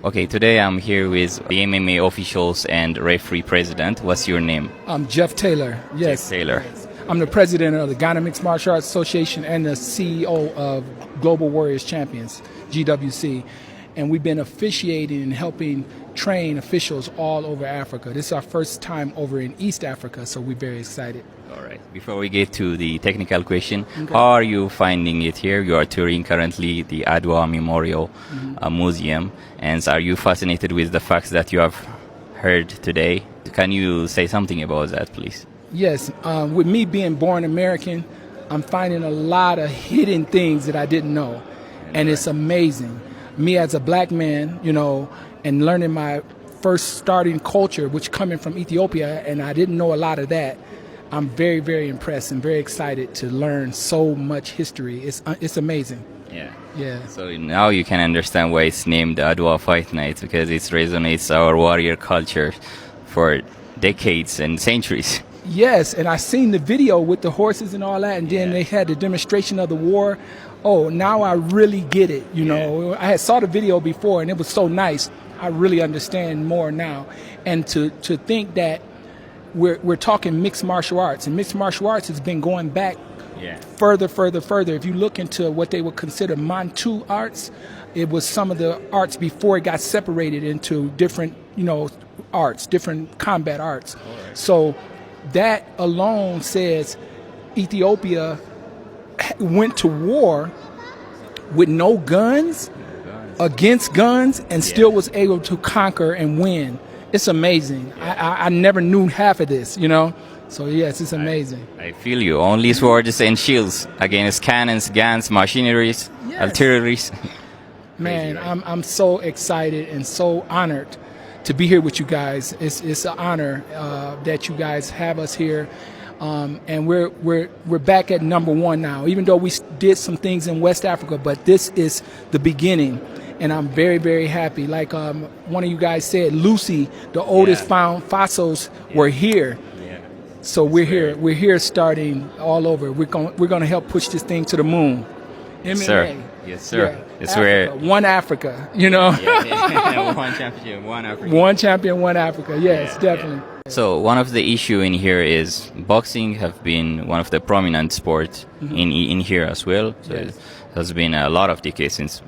Okay, today I'm here with the MMA officials and referee president. What's your name? I'm Jeff Taylor. Yes. Jeff Taylor. I'm the president of the Ghana Mixed Martial Arts Association and the CEO of Global Warriors Champions, GWC. And we've been officiating and helping train officials all over Africa. This is our first time over in East Africa, so we're very excited. All right. Before we get to the technical question, how are you finding it here? You are touring currently the Adwa Memorial Museum. And are you fascinated with the facts that you have heard today? Can you say something about that, please? Yes. With me being born American, I'm finding a lot of hidden things that I didn't know. And it's amazing. Me as a black man, you know, and learning my first starting culture, which coming from Ethiopia, and I didn't know a lot of that. I'm very, very impressed and very excited to learn so much history. It's amazing. Yeah. Yeah. So now you can understand why it's named Adwa Fight Night, because it resonates our warrior culture for decades and centuries. Yes, and I seen the video with the horses and all that, and then they had the demonstration of the war. Oh, now I really get it. You know, I had saw the video before, and it was so nice. I really understand more now, and to think that we're talking mixed martial arts, and mixed martial arts has been going back further. If you look into what they would consider Manchu arts, it was some of the arts before it got separated into different, you know, arts, different combat arts. Right. So that alone says Ethiopia went to war with no guns, against guns, and still was able to conquer and win. It's amazing. I never knew half of this, you know. So yes, it's amazing. I feel you. Only swords and shields against cannons, guns, machineries, artilleries. Man, I'm so excited and so honored to be here with you guys. It's an honor that you guys have us here, and we're back at number one now. Even though we did some things in West Africa, but this is the beginning, and I'm very, very happy. Like one of you guys said, Lucy, the oldest found fossils were here. So we're here. We're here, starting all over. We're going to help push this thing to the moon. Yes, sir. Yes, sir. Yeah. It's Africa, where one Africa, you know. One champion, one Africa. One champion, one Africa. Yes, definitely. So one of the issue in here is boxing have been one of the prominent sports in here as well. So it has been a lot of decades since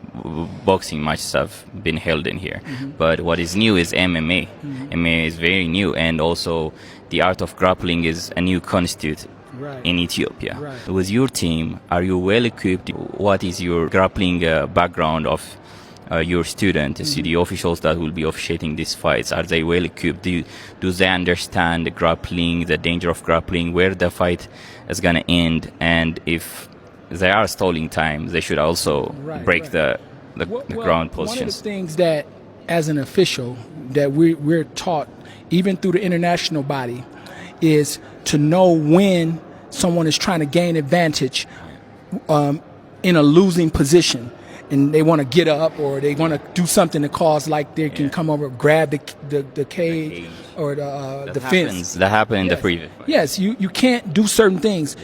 boxing matches have been held in here. But what is new is MMA. MMA is very new, and also the art of grappling is a new constitute in Ethiopia. With your team, are you well equipped? What is your grappling background of your students, the officials that will be officiating these fights? Are they well equipped? Do they understand the grappling, the danger of grappling, where the fight is going to end? And if they are stalling time, they should also break the ground positions. One of the things that, as an official, that we're taught, even through the international body, is to know when someone is trying to gain advantage in a losing position, and they want to get up or they want to do something to cause, like they can come over, grab the cage or the fence. That happened in the previous fight. Yes, you can't do certain things.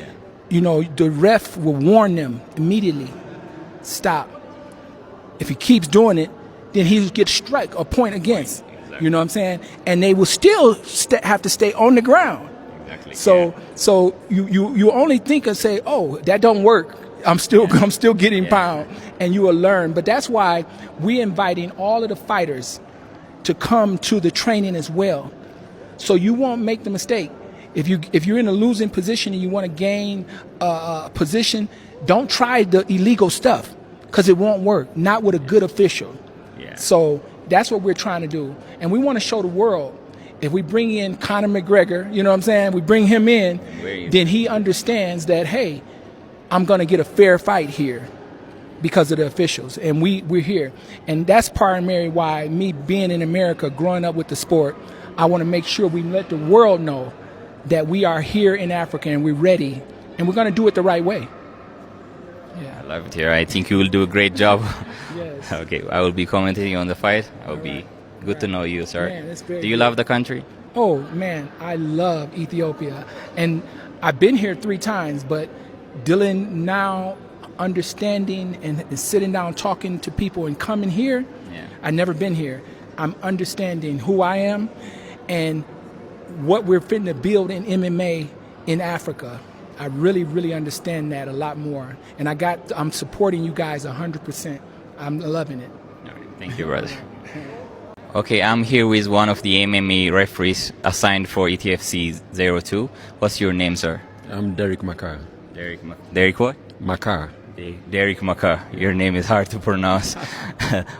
You know, the ref will warn them immediately. Stop. If he keeps doing it, then he'll get strike or point against. You know what I'm saying? And they will still have to stay on the ground. Exactly. So you only think and say, oh, that don't work. I'm still getting pound, and you will learn. But that's why we're inviting all of the fighters to come to the training as well, so you won't make the mistake. If you're in a losing position and you want to gain a position, don't try the illegal stuff, because it won't work. Not with a good official. So that's what we're trying to do, and we want to show the world. If we bring in Conor McGregor, you know what I'm saying, we bring him in, then he understands that, hey, I'm going to get a fair fight here because of the officials, and we're here. And that's primarily why me being in America, growing up with the sport, I want to make sure we let the world know that we are here in Africa and we're ready, and we're going to do it the right way. I love it here. I think you will do a great job. Yes. Okay, I will be commenting on the fight. I will be good to know you, sir. Man, do you love the country? Oh, man, I love Ethiopia. And I've been here 3 times, but Dylan now understanding and sitting down talking to people and coming here, I've never been here. I'm understanding who I am and what we're fitting to build in MMA in Africa. I really, really understand that a lot more. And I'm supporting you guys 100%. I'm loving it. All right. Thank you, brother. Okay, I'm here with one of the MMA referees assigned for ETFC 02. What's your name, sir? I'm Derek Makar. Derek what? Makar. Derek Makar. Your name is hard to pronounce.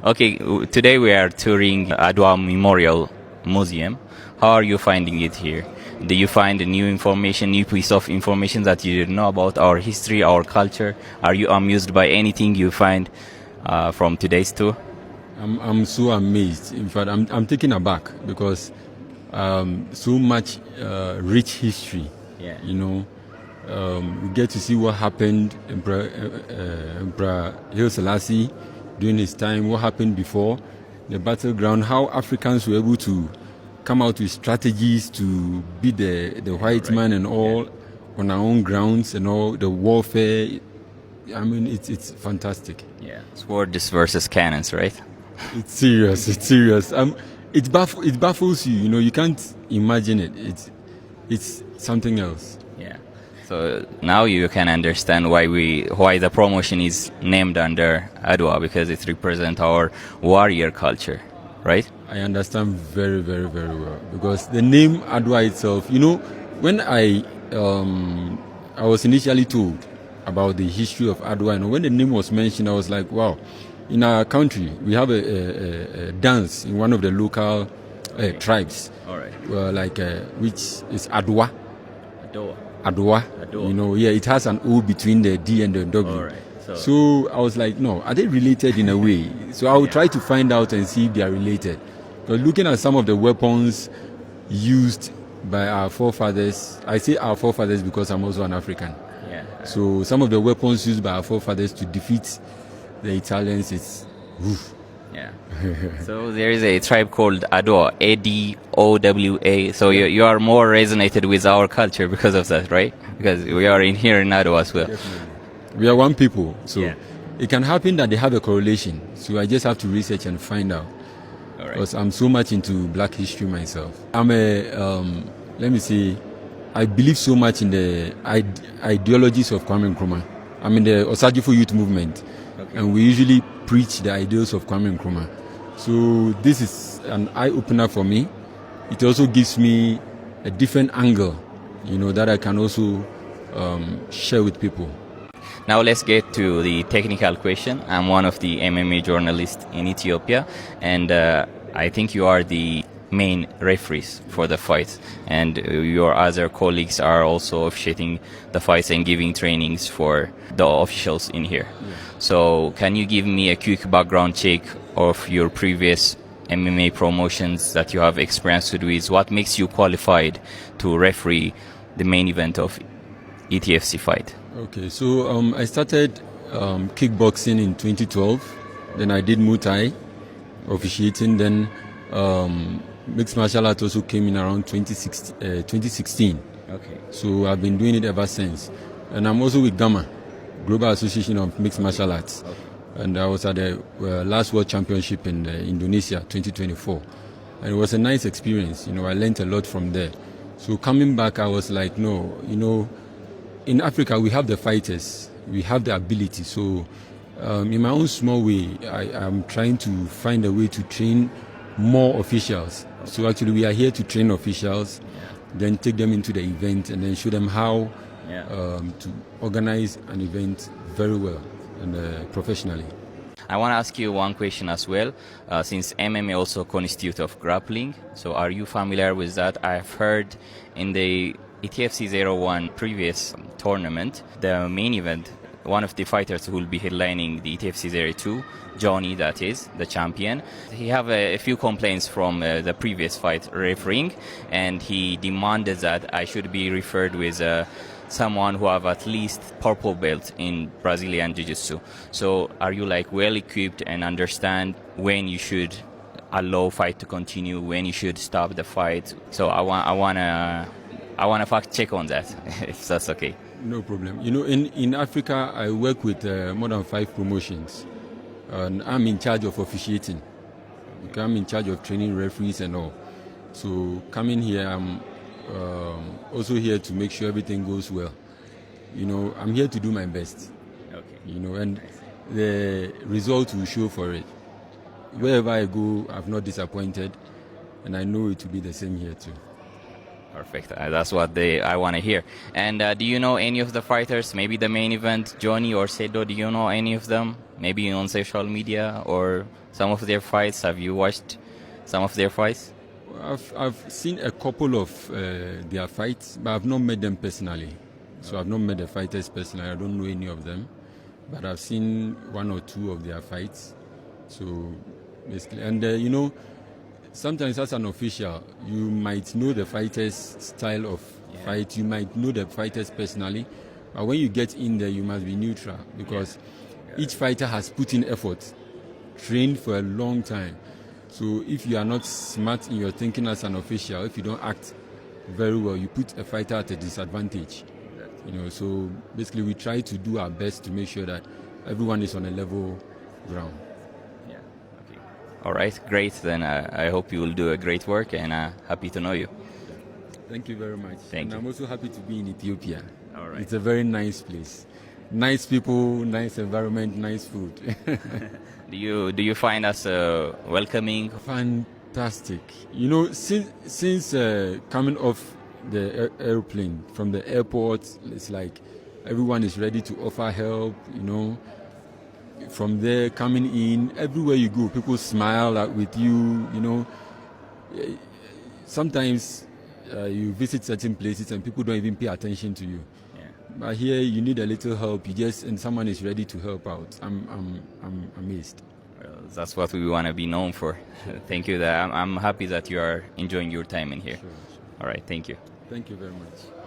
Okay, today we are touring Adwa Memorial Museum. How are you finding it here? Do you find new information, new piece of information that you didn't know about our history, our culture? Are you amused by anything you find from today's tour? I'm so amazed. In fact, I'm taken aback because so much rich history. Yeah. You know, we get to see what happened in Emperor Haile Selassie during his time, what happened before the battleground, how Africans were able to come out with strategies to beat the white man and all on our own grounds and all the warfare. I mean, it's fantastic. Yeah, swords versus cannons, right? It's serious. It's serious. It baffles you. You know, you can't imagine it. It's something else. Yeah. So now you can understand why the promotion is named under Adwa, because it represents our warrior culture, right? I understand very, very, very well because the name Adwa itself. You know, when I was initially told about the history of Adwa, and when the name was mentioned, I was like, wow. In our country, we have a dance in one of the local tribes, All right. Which is Adwa. Adwa. You know, yeah, it has an O between the D and the W. All right. So I was like, no, are they related in a way? So I will try to find out and see if they are related. But looking at some of the weapons used by our forefathers, I say our forefathers because I'm also an African. Yeah. So some of the weapons used by our forefathers to defeat the Italians, it's woof. Yeah. So there is a tribe called Adwa, Adwa. So you are more resonated with our culture because of that, right? Because we are in here in Adwa as well. Definitely. We are one people, so it can happen that they have a correlation. So I just have to research and find out. All right. Because I'm so much into Black history myself. I'm let me say, I believe so much in the ideologies of Kwame Nkrumah. I'm in the Osajifo youth movement. Okay. And we usually preach the ideals of Kwame Nkrumah. So this is an eye-opener for me. It also gives me a different angle, you know, that I can also share with people. Now let's get to the technical question. I'm one of the MMA journalists in Ethiopia, and I think you are the main referees for the fight, and your other colleagues are also officiating the fights and giving trainings for the officials in here. Yeah. So can you give me a quick background check of your previous MMA promotions that you have experienced with? What makes you qualified to referee the main event of ETFC fight? Okay, so I started kickboxing in 2012, then I did Muay Thai, officiating, then mixed martial art also came in around 2016. Okay. So I've been doing it ever since. And I'm also with GAMA, Global Association of Mixed Martial Arts. Okay. And I was at the last World Championship in Indonesia, 2024. And it was a nice experience. You know, I learned a lot from there. So coming back, I was like, no, you know, in Africa, we have the fighters. We have the ability. So in my own small way, I'm trying to find a way to train more officials. So actually we are here to train officials, then take them into the event and then show them how to organize an event very well and professionally. I want to ask you one question as well, since MMA also constitutes of grappling. So are you familiar with that? I've heard in the ETFC 01 previous tournament, the main event, one of the fighters who will be headlining the ETFC 02, Johnny, that is, the champion. He have a few complaints from the previous fight refereeing, and he demanded that I should be referred with someone who have at least purple belt in Brazilian Jiu-Jitsu. So are you like well equipped and understand when you should allow fight to continue, when you should stop the fight? So I want to fact check on that, if that's okay. No problem. You know, in Africa, I work with more than 5 promotions. And I'm in charge of officiating. Okay, I'm in charge of training referees and all. So coming here, I'm also here to make sure everything goes well. You know, I'm here to do my best. Okay. You know, and the result will show for it. Wherever I go, I've not disappointed, and I know it will be the same here too. Perfect. That's what I want to hear. And do you know any of the fighters? Maybe the main event, Johnny or Sedo. Do you know any of them? Maybe on social media or some of their fights. Have you watched some of their fights? I've seen a couple of their fights, but I've not met them personally. So I've not met the fighters personally. I don't know any of them, but I've seen one or two of their fights. So basically, and you know, sometimes as an official, you might know the fighter's style of fight. You might know the fighters personally, but when you get in there, you must be neutral because each fighter has put in effort, trained for a long time. So if you are not smart in your thinking as an official, if you don't act very well, you put a fighter at a disadvantage. You know, so basically we try to do our best to make sure that everyone is on a level ground. Yeah. Okay. All right. Great. Then I hope you will do a great work, and happy to know you. Thank you very much. Thank you. I'm also happy to be in Ethiopia. All right. It's a very nice place. Nice people, nice environment, nice food. Do you find us welcoming? Fantastic. You know, since coming off the airplane from the airport, it's like everyone is ready to offer help. You know, from there coming in, everywhere you go, people smile with you. You know, sometimes you visit certain places and people don't even pay attention to you. But here you need a little help. And someone is ready to help out. I'm amazed. Well, that's what we want to be known for. Thank you. I'm happy that you are enjoying your time in here. Sure. All right. Thank you. Thank you very much.